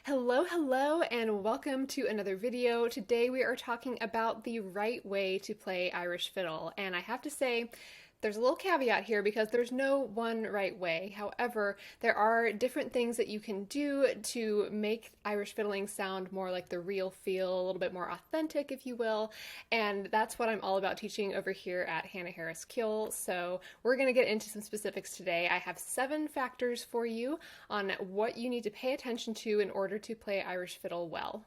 Hello, and welcome to another video. Today we are talking about the right way to play Irish fiddle. And I have to say, there's a little caveat here because there's no one right way. However, there are different things that you can do to make Irish fiddling sound more like the real feel, a little bit more authentic, if you will. And that's what I'm all about teaching over here at Hannah Harris Kiel. So we're going to get into some specifics today. I have 7 factors for you on what you need to pay attention to in order to play Irish fiddle well.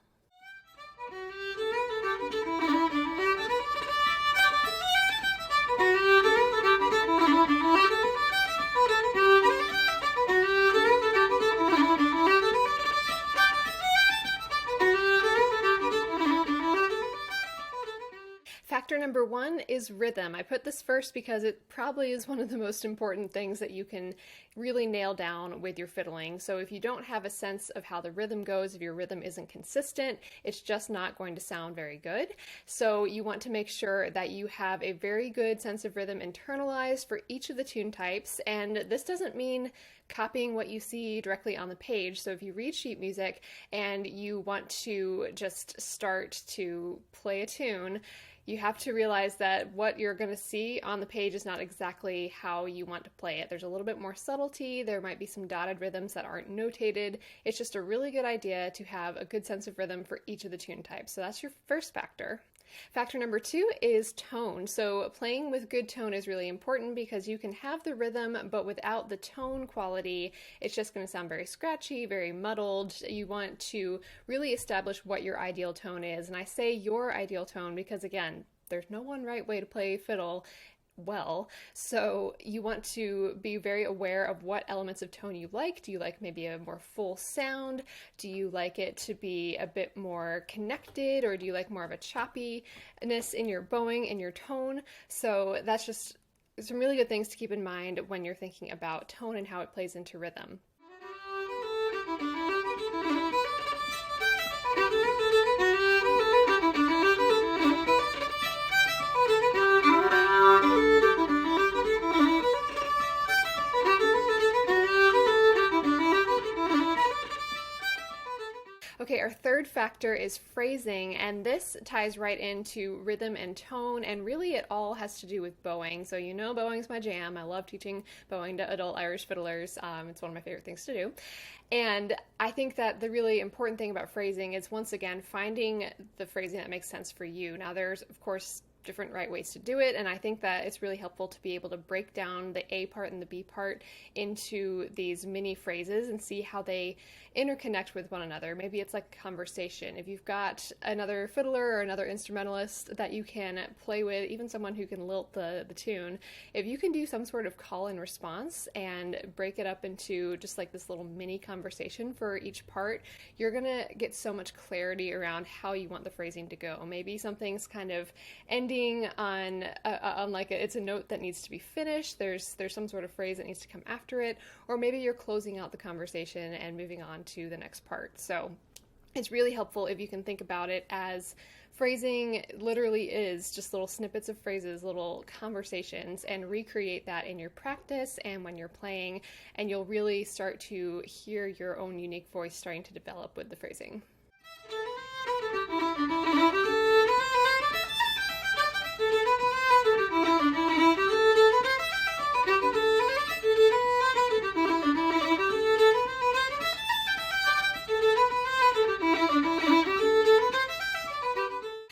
Factor number 1 is rhythm. I put this first because it probably is one of the most important things that you can really nail down with your fiddling. So if you don't have a sense of how the rhythm goes, if your rhythm isn't consistent, it's just not going to sound very good. So you want to make sure that you have a very good sense of rhythm internalized for each of the tune types. And this doesn't mean copying what you see directly on the page. So if you read sheet music and you want to just start to play a tune, you have to realize that what you're going to see on the page is not exactly how you want to play it. There's a little bit more subtlety. There might be some dotted rhythms that aren't notated. It's just a really good idea to have a good sense of rhythm for each of the tune types. So that's your first factor. Factor number 2 is tone. So playing with good tone is really important because you can have the rhythm, but without the tone quality, it's just going to sound very scratchy, very muddled. You want to really establish what your ideal tone is. And I say your ideal tone because, again, there's no one right way to play fiddle well. So you want to be very aware of what elements of tone you like. Do you like maybe a more full sound? Do you like it to be a bit more connected, or do you like more of a choppiness in your bowing and your tone? So that's just some really good things to keep in mind when you're thinking about tone and how it plays into rhythm. Okay, our third factor is phrasing, and this ties right into rhythm and tone, and really it all has to do with bowing. So you know bowing's my jam. I love teaching bowing to adult Irish fiddlers. It's one of my favorite things to do. And I think that the really important thing about phrasing is, once again, finding the phrasing that makes sense for you. Now there's, of course, different right ways to do it, and I think that it's really helpful to be able to break down the A part and the B part into these mini phrases and see how they interconnect with one another. Maybe it's like a conversation. If you've got another fiddler or another instrumentalist that you can play with, even someone who can lilt the tune, if you can do some sort of call and response and break it up into just like this little mini conversation for each part, you're gonna get so much clarity around how you want the phrasing to go. Maybe something's kind of ending on like it's a note that needs to be finished. There's some sort of phrase that needs to come after it, or maybe you're closing out the conversation and moving on to the next part. So it's really helpful if you can think about it as phrasing literally is just little snippets of phrases, little conversations, and recreate that in your practice and when you're playing, and you'll really start to hear your own unique voice starting to develop with the phrasing.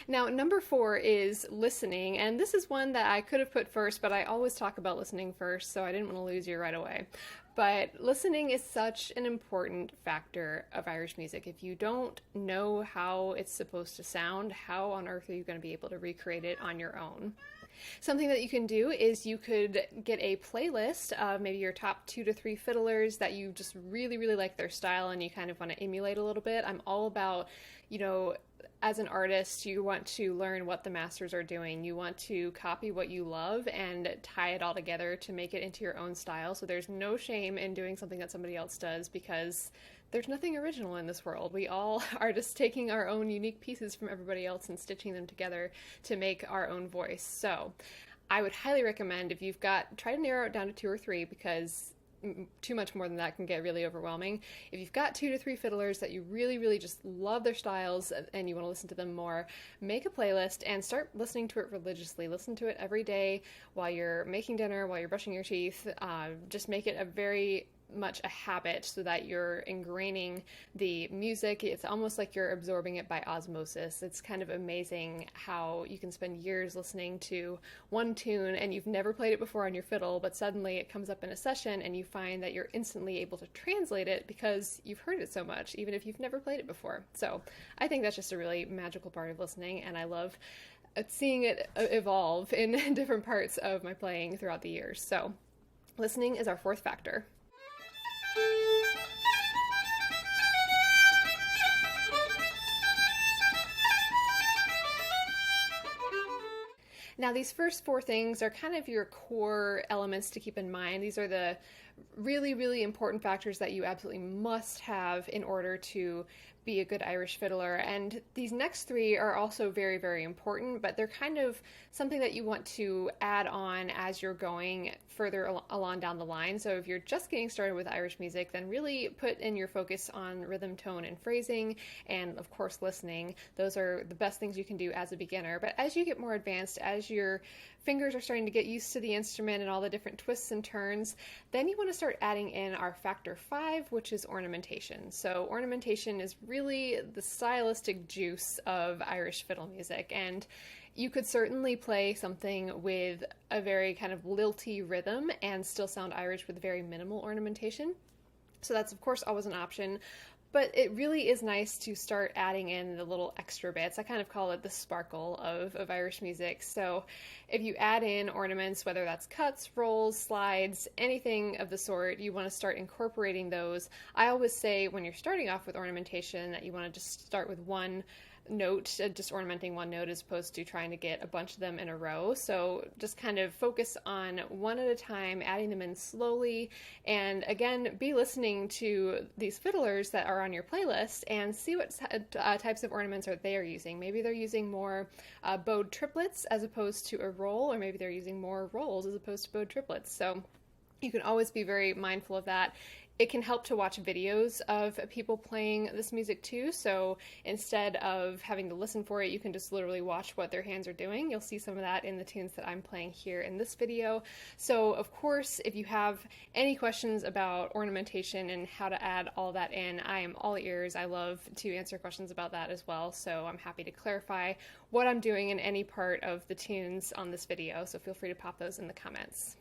Now, number 4 is listening, and this is one that I could have put first, but I always talk about listening first, so I didn't want to lose you right away. But listening is such an important factor of Irish music. If you don't know how it's supposed to sound, how on earth are you going to be able to recreate it on your own? Something that you can do is you could get a playlist of maybe your top 2 to 3 fiddlers that you just really, really like their style and you kind of want to emulate a little bit. I'm all about, as an artist, you want to learn what the masters are doing. You want to copy what you love and tie it all together to make it into your own style. So there's no shame in doing something that somebody else does, because there's nothing original in this world. We all are just taking our own unique pieces from everybody else and stitching them together to make our own voice. So I would highly recommend, if you've got, try to narrow it down to 2 or 3, because too much more than that can get really overwhelming. If you've got 2 to 3 fiddlers that you really, really just love their styles and you want to listen to them more, make a playlist and start listening to it religiously. Listen to it every day while you're making dinner, while you're brushing your teeth. Just make it a very much a habit so that you're ingraining the music. It's almost like you're absorbing it by osmosis. It's kind of amazing how you can spend years listening to one tune and you've never played it before on your fiddle, but suddenly it comes up in a session and you find that you're instantly able to translate it because you've heard it so much, even if you've never played it before. So I think that's just a really magical part of listening, and I love seeing it evolve in different parts of my playing throughout the years. So listening is our fourth factor. Now, these first 4 things are kind of your core elements to keep in mind. These are the really, really important factors that you absolutely must have in order to be a good Irish fiddler. And these next 3 are also very, very important, but they're kind of something that you want to add on as you're going further along down the line. So if you're just getting started with Irish music, then really put in your focus on rhythm, tone, and phrasing, and of course listening. Those are the best things you can do as a beginner. But as you get more advanced, as your fingers are starting to get used to the instrument and all the different twists and turns, then you want to start adding in our factor 5, which is ornamentation. So ornamentation is really the stylistic juice of Irish fiddle music, and you could certainly play something with a very kind of lilty rhythm and still sound Irish with very minimal ornamentation. So that's of course always an option. But it really is nice to start adding in the little extra bits. I kind of call it the sparkle of Irish music. So if you add in ornaments, whether that's cuts, rolls, slides, anything of the sort, you want to start incorporating those. I always say when you're starting off with ornamentation that you want to just start with one note, just ornamenting one note as opposed to trying to get a bunch of them in a row. So just kind of focus on one at a time, adding them in slowly, and again, be listening to these fiddlers that are on your playlist and see what types of ornaments they are using. Maybe they're using more bowed triplets as opposed to a roll, or maybe they're using more rolls as opposed to bowed triplets. So you can always be very mindful of that. It can help to watch videos of people playing this music too, so instead of having to listen for it, you can just literally watch what their hands are doing. You'll see some of that in the tunes that I'm playing here in this video. So of course, if you have any questions about ornamentation and how to add all that in, I am all ears. I love to answer questions about that as well, so I'm happy to clarify what I'm doing in any part of the tunes on this video, so feel free to pop those in the comments.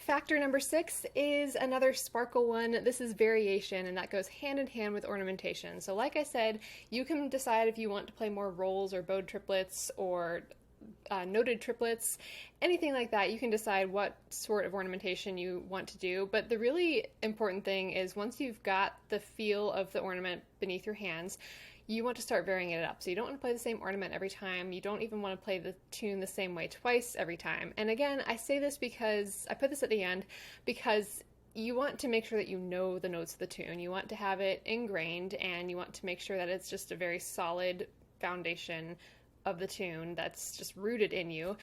Factor number 6 is another sparkle one. This is variation, and that goes hand in hand with ornamentation. So like I said, you can decide if you want to play more rolls or bowed triplets or noted triplets, anything like that. You can decide what sort of ornamentation you want to do, but the really important thing is once you've got the feel of the ornament beneath your hands, you want to start varying it up. So you don't want to play the same ornament every time. You don't even want to play the tune the same way twice every time. And again, I say this because I put this at the end because you want to make sure that you know the notes of the tune. You want to have it ingrained, and you want to make sure that it's just a very solid foundation of the tune that's just rooted in you.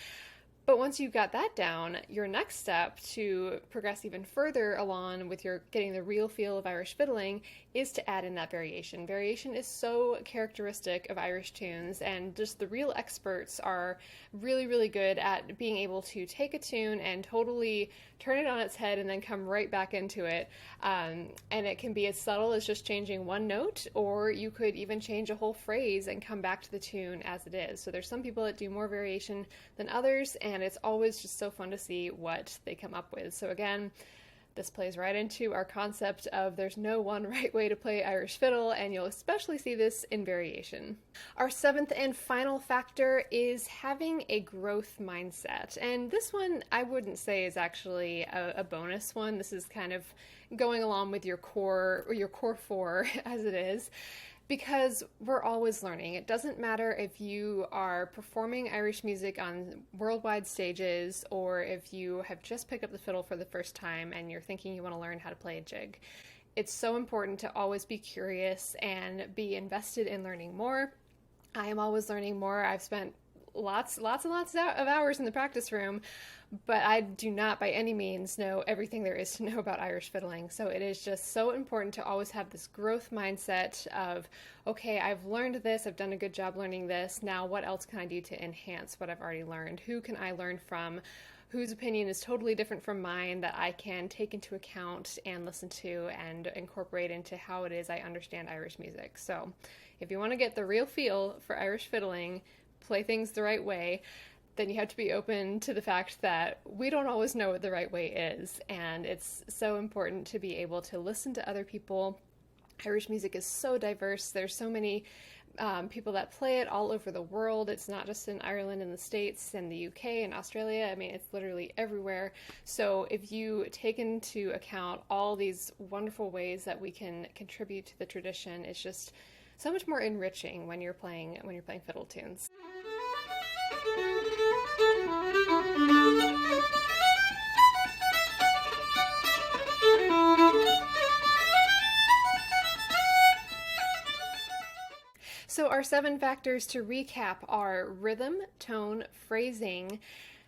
But once you've got that down, your next step to progress even further along with your getting the real feel of Irish fiddling is to add in that variation. Variation is so characteristic of Irish tunes, and just the real experts are really, really good at being able to take a tune and totally turn it on its head and then come right back into it. And it can be as subtle as just changing one note, or you could even change a whole phrase and come back to the tune as it is. So there's some people that do more variation than others, and it's always just so fun to see what they come up with. So again, This plays right into our concept of there's no one right way to play Irish fiddle, and you'll especially see this in variation. Our seventh and final factor is having a growth mindset. And this one I wouldn't say is actually a bonus one. This is kind of going along with your core, or your core four as it is. Because we're always learning. It doesn't matter if you are performing Irish music on worldwide stages or if you have just picked up the fiddle for the first time and you're thinking you want to learn how to play a jig. It's so important to always be curious and be invested in learning more. I am always learning more. I've spent lots of hours in the practice room, but I do not by any means know everything there is to know about Irish fiddling. So it is just so important to always have this growth mindset of, okay, I've learned this, I've done a good job learning this, now what else can I do to enhance what I've already learned? Who can I learn from? Whose opinion is totally different from mine that I can take into account and listen to and incorporate into how it is I understand Irish music. So if you want to get the real feel for Irish fiddling, play things the right way, then you have to be open to the fact that we don't always know what the right way is. And it's so important to be able to listen to other people. Irish music is so diverse. There's so many people that play it all over the world. It's not just in Ireland and the States and the UK and Australia. I mean, it's literally everywhere. So if you take into account all these wonderful ways that we can contribute to the tradition, it's just so much more enriching when you're playing fiddle tunes. So our 7 factors to recap are rhythm, tone, phrasing,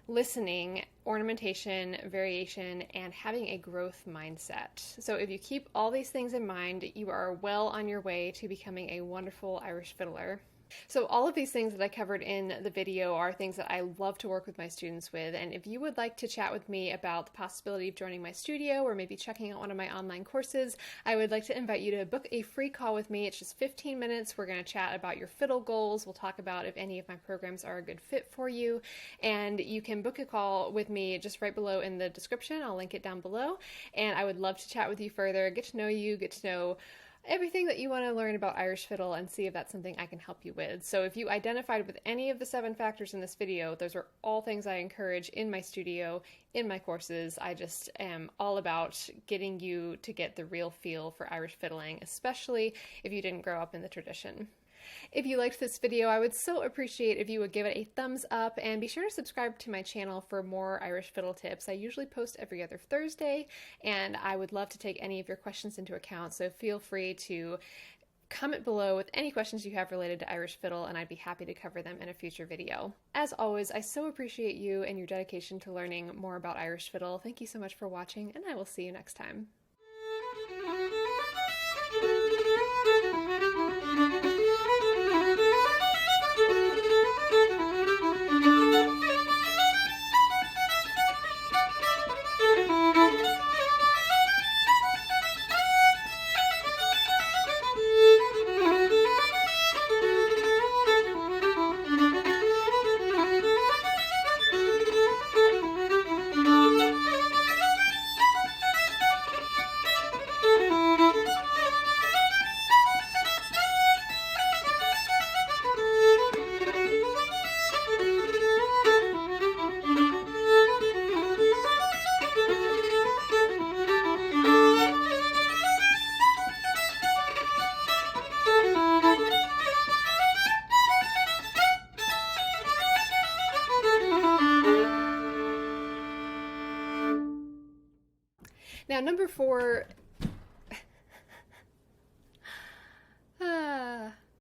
listening, ornamentation, variation, and having a growth mindset. So if you keep all these things in mind, you are well on your way to becoming a wonderful Irish fiddler. So all of these things that I covered in the video are things that I love to work with my students with, and if you would like to chat with me about the possibility of joining my studio or maybe checking out one of my online courses, I would like to invite you to book a free call with me. It's just 15 minutes. We're going to chat about your fiddle goals. We'll talk about if any of my programs are a good fit for you, and you can book a call with me just right below in the description. I'll link it down below, and I would love to chat with you further, get to know you, get to know everything that you want to learn about Irish fiddle and see if that's something I can help you with. So if you identified with any of the 7 factors in this video, those are all things I encourage in my studio, in my courses. I just am all about getting you to get the real feel for Irish fiddling, especially if you didn't grow up in the tradition. If you liked this video, I would so appreciate if you would give it a thumbs up, and be sure to subscribe to my channel for more Irish fiddle tips. I usually post every other Thursday, and I would love to take any of your questions into account, so feel free to comment below with any questions you have related to Irish fiddle, and I'd be happy to cover them in a future video. As always, I so appreciate you and your dedication to learning more about Irish fiddle. Thank you so much for watching, and I will see you next time. Now, number 4